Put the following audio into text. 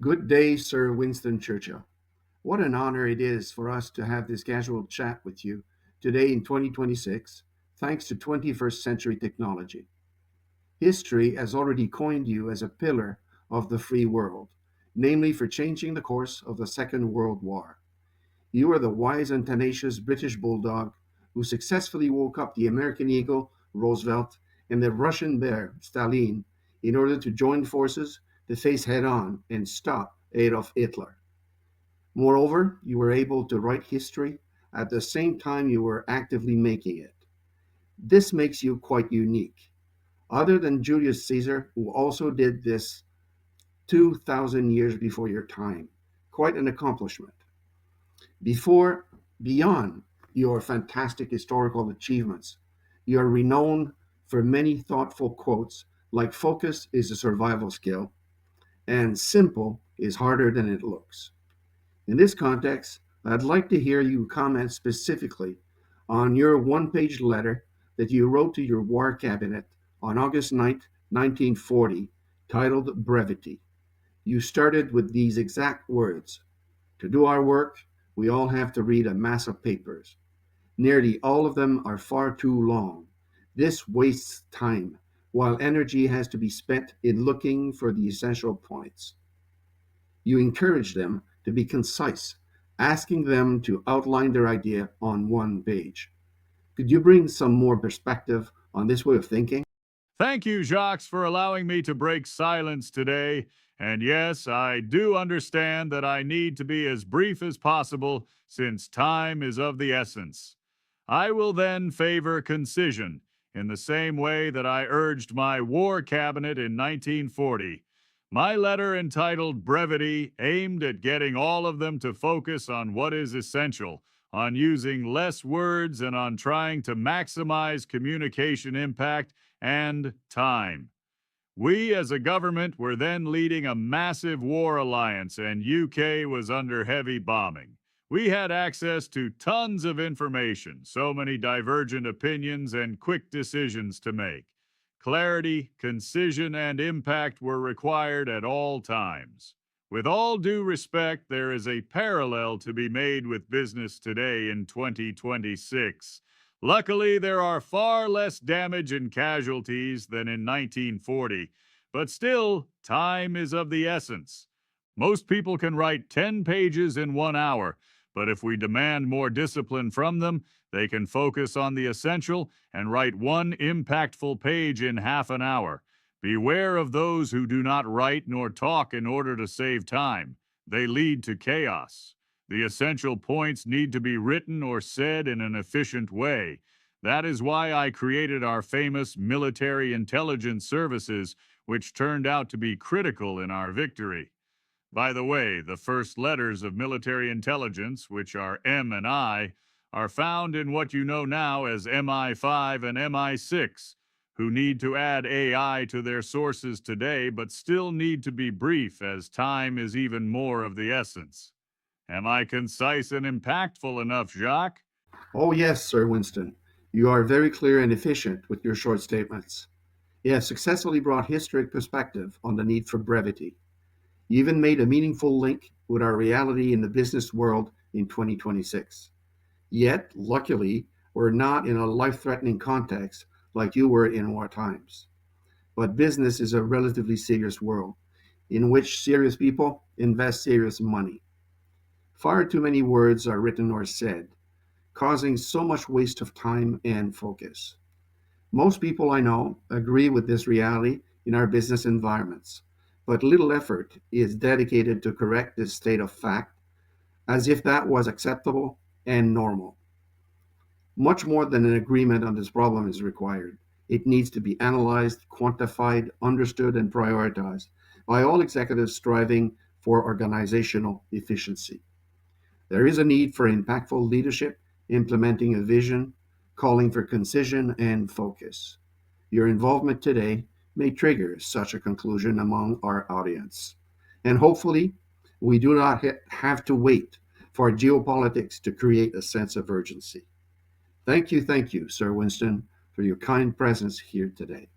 Good day, Sir Winston Churchill. What an honor it is for us to have this casual chat with you today in 2026, thanks to 21st century technology. History has already coined you as a pillar of the free world, namely for changing the course of the Second World War. You are the wise and tenacious British bulldog who successfully woke up the American eagle, Roosevelt, and the Russian bear, Stalin, in order to join forces to face head on and stop Adolf Hitler. Moreover, you were able to write history at the same time you were actively making it. This makes you quite unique. Other than Julius Caesar, who also did this 2,000 years before your time. Quite an accomplishment. Before, beyond your fantastic historical achievements, you are renowned for many thoughtful quotes like focus is a survival skill and simple is harder than it looks. In this context, I'd like to hear you comment specifically on your one page letter that you wrote to your war cabinet on August 9th, 1940, titled Brevity. You started with these exact words: to do our work, we all have to read a mass of papers. Nearly all of them are far too long. This wastes time, while energy has to be spent in looking for the essential points. You encourage them to be concise, asking them to outline their idea on one page. Could you bring some more perspective on this way of thinking? Thank you, Jacques, for allowing me to break silence today. And yes, I do understand that I need to be as brief as possible since time is of the essence. I will then favor concision in the same way that I urged my war cabinet in 1940. My letter entitled Brevity aimed at getting all of them to focus on what is essential, on using less words, and on trying to maximize communication impact and time. We as a government were then leading a massive war alliance and UK was under heavy bombing. We had access to tons of information, so many divergent opinions and quick decisions to make. Clarity, concision, and impact were required at all times. With all due respect, there is a parallel to be made with business today in 2026. Luckily, there are far less damage and casualties than in 1940, but still, time is of the essence. Most people can write 10 pages in 1 hour, but if we demand more discipline from them, they can focus on the essential and write one impactful page in half an hour. Beware of those who do not write nor talk in order to save time. They lead to chaos. The essential points need to be written or said in an efficient way. That is why I created our famous military intelligence services, which turned out to be critical in our victory. By the way, the first letters of military intelligence, which are M and I, are found in what you know now as MI5 and MI6, who need to add AI to their sources today but still need to be brief as time is even more of the essence. Am I concise and impactful enough, Jacques? Oh, yes, Sir Winston. You are very clear and efficient with your short statements. You have successfully brought historic perspective on the need for brevity. You even made a meaningful link with our reality in the business world in 2026. Yet, luckily, we're not in a life threatening context like you were in war times. But business is a relatively serious world in which serious people invest serious money. Far too many words are written or said, causing so much waste of time and focus. Most people I know agree with this reality in our business environments, but little effort is dedicated to correct this state of fact as if that was acceptable and normal. Much more than an agreement on this problem is required. It needs to be analyzed, quantified, understood, and prioritized by all executives striving for organizational efficiency. There is a need for impactful leadership, implementing a vision, calling for concision and focus. Your involvement today may trigger such a conclusion among our audience. And hopefully, we do not have to wait for geopolitics to create a sense of urgency. Thank you, Sir Winston, for your kind presence here today.